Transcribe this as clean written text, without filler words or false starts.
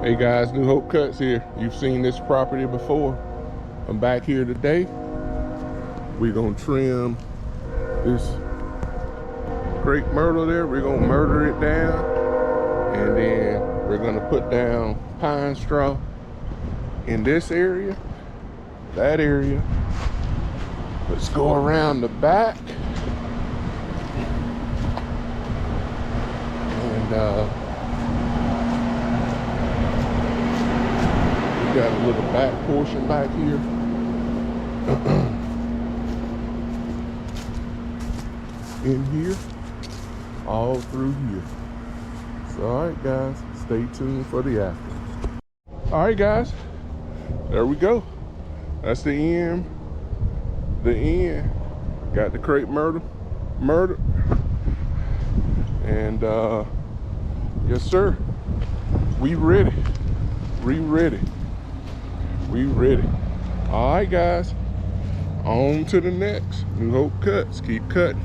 Hey guys, New Hope Cuts here. You've seen this property before. I'm back here today. We're gonna trim this great myrtle there. We're gonna murder it down, and then we're gonna put down pine straw in this area, that area. Let's go around the back. And we got a little back portion back here. In here, all through here. So, all right, guys, stay tuned for the after. All right, guys, there we go. That's the end. The end. Got the crepe murder, and yes, sir. We ready. We ready. All right, guys. On to the next. New Hope Cuts. Keep cutting.